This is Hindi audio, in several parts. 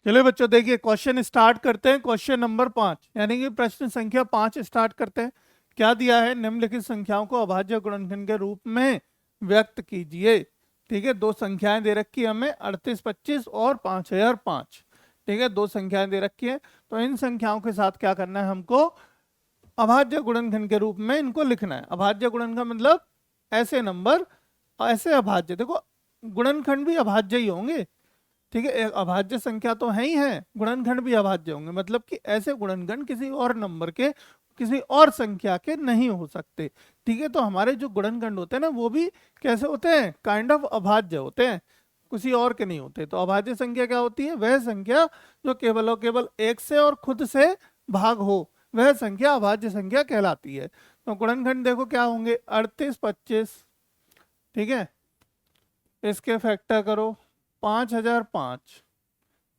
चलिए बच्चों देखिए क्वेश्चन स्टार्ट करते हैं। क्वेश्चन नंबर 5 यानी कि प्रश्न संख्या 5 स्टार्ट करते हैं। क्या दिया है? निम्नलिखित संख्याओं को अभाज्य गुणनखंड के रूप में व्यक्त कीजिए। ठीक है, दो संख्याएं दे रखी है हमें 3825 और 5005। ठीक है, दो संख्याएं दे रखी है, तो इन संख्याओं के साथ क्या करना है हमको? अभाज्य गुणनखंड के रूप में इनको लिखना है। अभाज्य गुणनखंड मतलब ऐसे नंबर, ऐसे अभाज्य। देखो गुणनखंड भी अभाज्य ही होंगे, ठीक है, एक अभाज्य संख्या तो है ही है, गुणनखंड भी अभाज्य होंगे। मतलब कि ऐसे गुणनखंड किसी और नंबर के, किसी और संख्या के नहीं हो सकते। ठीक है, तो हमारे जो गुणनखंड होते हैं ना वो भी कैसे होते हैं? काइंड ऑफ अभाज्य होते हैं, किसी और के नहीं होते। तो अभाज्य संख्या क्या होती है? वह संख्या जो केवल और केवल एक से और खुद से भाग हो, वह संख्या अभाज्य संख्या कहलाती है। तो गुणनखंड देखो क्या होंगे? 3825, ठीक है, इसके फैक्टर करो 5005,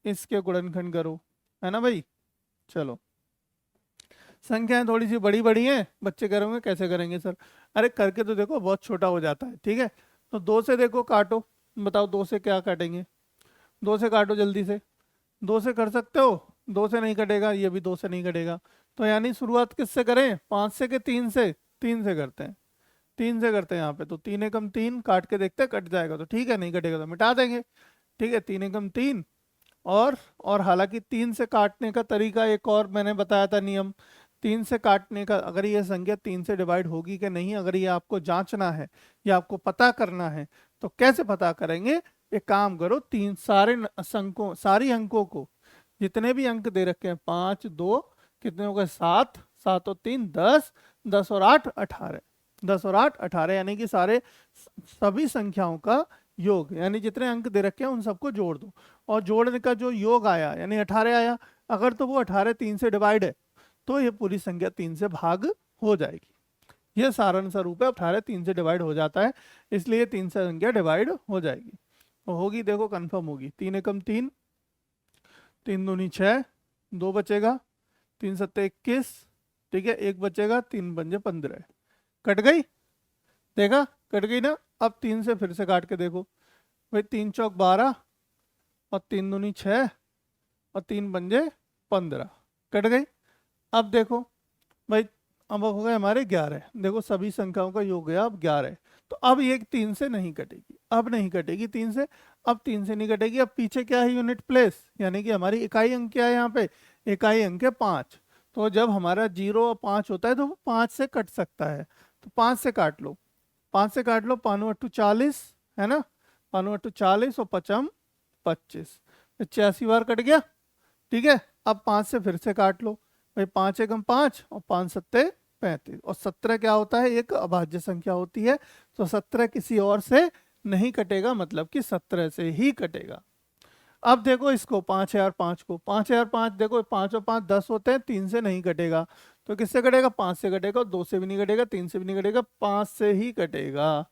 इसके गुणनखंड करो, है ना भाई। चलो संख्याएं थोड़ी सी बड़ी बड़ी हैं, बच्चे करेंगे कैसे करेंगे सर? अरे करके तो देखो, बहुत छोटा हो जाता है। ठीक है, तो दो से देखो काटो, बताओ दो से क्या काटेंगे? दो से काटो जल्दी से। दो से कर सकते हो? दो से नहीं कटेगा, ये भी दो से नहीं कटेगा। तो यानी शुरुआत किससे करें? 5 से कि 3 से? 3 से करते हैं, 3 से करते हैं यहाँ पे। तो 3 एकम 3, काट के देखते हैं, कट जाएगा तो ठीक है, नहीं कटेगा तो मिटा देंगे। ठीक है, 3 एकम 3। और हालांकि 3 से काटने का तरीका एक और मैंने बताया था नियम। 3 से काटने का, अगर ये संख्या 3 से डिवाइड होगी कि नहीं, अगर ये आपको जांचना है या आपको पता करना है, तो कैसे पता करेंगे? एक काम करो, तीन सारे अंकों, सारी अंकों को, जितने भी अंक दे रखे हैं, 5 2, कितने हो गए? 7, 7 और 3 10, 10 और 8 18, 10 और 8 18, यानी कि सारे सभी संख्याओं का योग, यानी जितने अंक दे रखे हैं उन सबको जोड़ दो। और जोड़ने का जो योग आया यानी 18 आया, अगर तो वो 18 3 से डिवाइड है तो ये पूरी संख्या 3 से भाग हो जाएगी। ये सारण स्वरूप है, 18 3 से डिवाइड हो जाता है, इसलिए 3 से संख्या डिवाइड हो जाएगी। तो होगी, देखो कंफर्म होगी। 3 एकम 3, 3 दूनी 6, 2 बचेगा, 3 सत्ते 21, ठीक है, एक बचेगा, 3 पंजे 15। कट गई? देखा कट गई ना? अब 3 से फिर से काट के देखो भाई, 3 चौक 12 और 3 दूनी 6 और 3 पंजे 15, कट गई। अब देखो भाई, अब हो गए हमारे 11। देखो सभी संख्याओं का योग गया अब 11। तो अब ये 3 से नहीं कटेगी, अब नहीं कटेगी 3 से, अब 3 से नहीं कटेगी। अब पीछे क्या है? यूनिट प्लेस, यानी कि हमारी इकाई अंक क्या है यहाँ पे? इकाई अंक है 5। तो जब हमारा 0 और 5 होता है तो वो 5 से कट सकता है, तो 5 से काट लो, 5 से काट लो, 5 अट्ठू 40, है ना, 5 अट्ठू 40 और 5 25, 86 बार कट गया। ठीक है, अब 5 से फिर से काट लो भाई, 5 एकम 5 और 5 सत्ते 35, और 17 क्या होता है? एक अभाज्य संख्या होती है, तो 17 किसी और से नहीं कटेगा, मतलब कि 17 से ही कटेगा। अब देखो इसको 5005 को, 5005 देखो, 5 और 5 10 होते हैं, 3 से नहीं कटेगा, तो किससे कटेगा? 5 से कटेगा, 2 से भी नहीं कटेगा, 3 से भी नहीं कटेगा, 5 से ही कटेगा,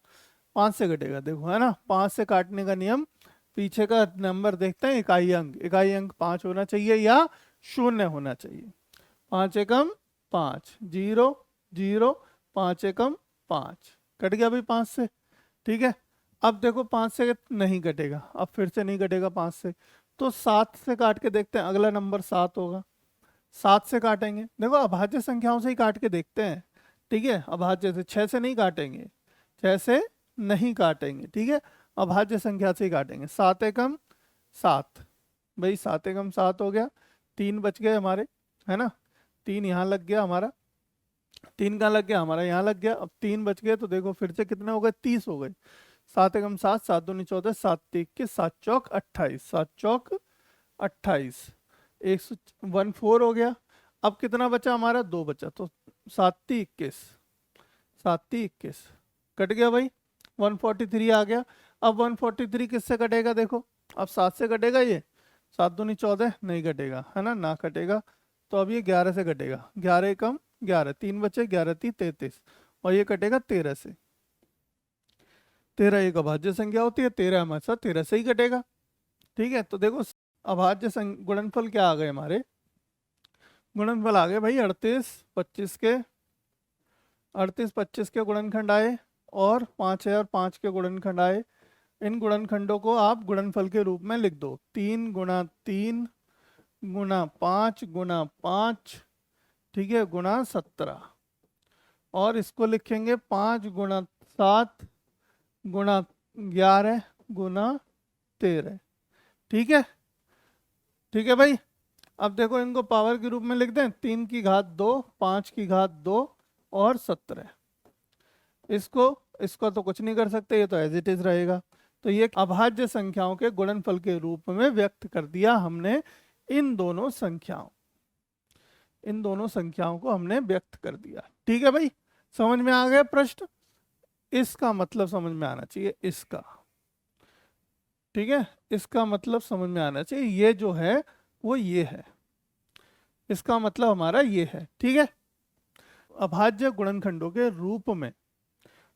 5 से कटेगा। देखो है ना, 5 से काटने का नियम, पीछे का नंबर देखते हैं, इकाई अंक, इकाई अंक 5 होना चाहिए या 0 होना चाहिए। 5 एकम 5, 0 0, 5 एकम 5, कट गया भाई 5 से। ठीक है, अब देखो 5 से नहीं कटेगा, अब फिर से नहीं कटेगा 5 से, तो 7 से काट के देखते हैं, अगला नंबर 7 होगा, 7 से काटेंगे। देखो अभाज्य संख्याओं से ही काट के देखते हैं, ठीक है, अभाज्य से, 6 से नहीं काटेंगे, 6 से नहीं काटेंगे, ठीक है, अभाज्य संख्या से ही काटेंगे। 7 एकम 7, भाई 7 एकम 7 हो गया, 3 बच गए हमारे, है ना, 3 यहाँ लग गया हमारा, 3 कहाँ लग गया? हमारा यहाँ लग गया। अब 3 बच गए, तो देखो फिर से कितने हो गए? 30 हो गए। 7 एकम 7, 7 दूनी 14, 7 तीन 21, 7 चौक 28, 7 चौक 28, 114 हो गया। अब कितना बचा हमारा? 2 बचा, तो 7 ती 21, 7 ती 21, कट गया भाई, 143 आ गया। अब 143 किससे कटेगा? देखो अब 7 से कटेगा, ये 7 दूनी 14 नहीं कटेगा, है ना, ना कटेगा। तो अब ये 11 से कटेगा, 11 कम 11, 3 बचे, 11 ती 33, और ये कटेगा 13 से। 13 एक अभाज्य संख्या होती है, 13 हमेशा 13 से ही कटेगा। ठीक है, तो देखो अभाज्य गुणनफल क्या आ गए हमारे? गुणनफल आ गए भाई 38 25 के, 38 25 के गुणनखंड आए, और 5005 के गुणनखंड आए। इन गुणनखंडों को आप गुणनफल के रूप में लिख दो, 3 गुणा 3 गुना 5 गुना 5, ठीक है, गुना 17, और इसको लिखेंगे 5 गुना 7 गुना 11 गुना 13। ठीक है, ठीक है भाई। अब देखो इनको पावर के रूप में लिख दें, 3 की घात 2, 5 की घात 2 और 17। इसको इसको तो कुछ नहीं कर सकते, ये तो एज इट इज रहेगा। तो ये अभाज्य संख्याओं के गुणनफल के रूप में व्यक्त कर दिया हमने इन दोनों संख्याओं को हमने व्यक्त कर दिया। ठीक है भाई, समझ में आ गया प्रश्न? इसका मतलब समझ में आना चाहिए, इसका, ठीक है, इसका मतलब समझ में आना चाहिए। ये जो है वो ये है, इसका मतलब हमारा ये है। ठीक है, अभाज्य गुणनखंडों के रूप में,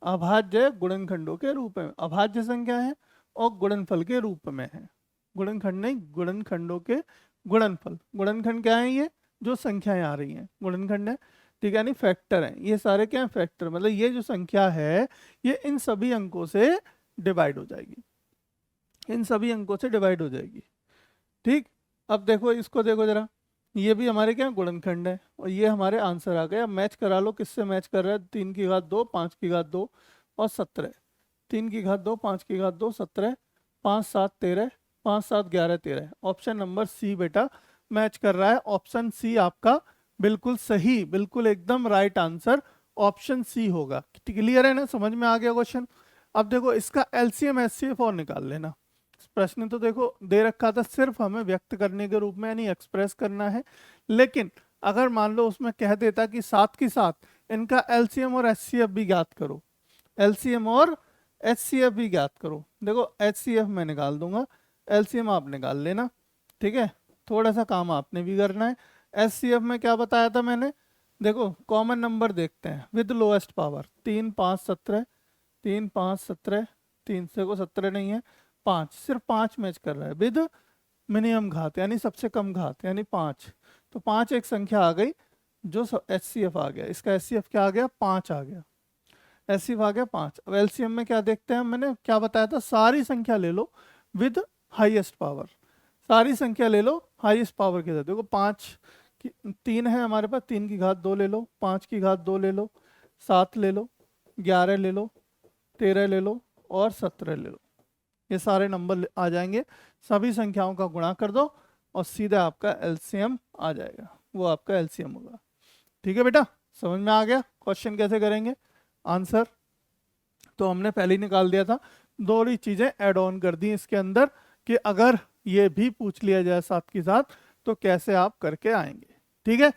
अभाज्य गुणनखंडों के रूप में, अभाज्य संख्या है और गुणनफल के रूप में है। गुणनखंड नहीं, गुणनखंडों के गुणनफल। गुणनखंड क्या है? ये जो संख्याएं आ रही हैं गुणनखंड है, ठीक है, यानी फैक्टर हैं ये सारे। क्या है? फैक्टर। मतलब ये जो संख्या है ये इन सभी अंकों से डिवाइड हो जाएगी, इन सभी अंकों से डिवाइड हो जाएगी। ठीक, अब देखो इसको देखो जरा, ये भी हमारे क्या गुणनखंड है और ये हमारे आंसर आ गए। अब मैच करा लो, किससे मैच कर रहा है? 3 की घात 2, 5 की घात 2 और 17। 3 की घात 2, 5 की घात 2, 17, 5 7 13, 5 7 11 13। ऑप्शन नंबर सी बेटा मैच कर रहा है। ऑप्शन सी आपका बिल्कुल सही, बिल्कुल एकदम राइट आंसर ऑप्शन सी होगा। क्लियर है ना? समझ में आ गया क्वेश्चन? अब देखो इसका एलसीएम एचसीएफ और निकाल लेना। प्रश्न तो देखो दे रखा था सिर्फ हमें व्यक्त करने के रूप में यानी एक्सप्रेस करना है, लेकिन अगर मान लो उसमें कह देता कि साथ के साथ इनका एलसीएम और एचसीएफ भी ज्ञात करो, एलसीएम और एचसीएफ भी ज्ञात करो। देखो एचसीएफ मैं निकाल दूंगा, एलसीएम आप निकाल लेना। ठीक है, थोड़ा सा काम आपने भी करना है। एचसीएफ में क्या बताया था मैंने? देखो कॉमन नंबर देखते हैं विद लोएस्ट पावर। 3 5 17, 3 5 17, 3 से को 17 नहीं है, 5, सिर्फ 5 मैच कर रहा है विद मिनिमम घात यानी सबसे कम घात यानी 5। तो 5 एक संख्या आ गई जो एचसीएफ आ गया। इसका एचसीएफ क्या आ गया? 5 आ गया। एचसीएफ आ गया 5। अब एलसीएम में क्या देखते हैं? मैंने क्या बताया था? सारी संख्या ले लो विद हाईएस्ट पावर, सारी संख्या ले लो हाईएस्ट पावर के साथ। देखो 5 की 3 है हमारे पास, 3 की घात 2 ले लो, 5 की घात 2 ले लो, 7 ले लो, 11 ले लो, 13 ले लो और 17 ले लो। ये सारे नंबर आ जाएंगे, सभी संख्याओं का गुणा कर दो और सीधा आपका एलसीएम आ जाएगा, वो आपका एलसीएम होगा। ठीक है बेटा, समझ में आ गया? क्वेश्चन कैसे करेंगे? आंसर तो हमने पहले ही निकाल दिया था, दो ही चीजें ऐड ऑन कर दी इसके अंदर कि अगर ये भी पूछ लिया जाए साथ के साथ तो कैसे आप करके आएंगे। ठीक है,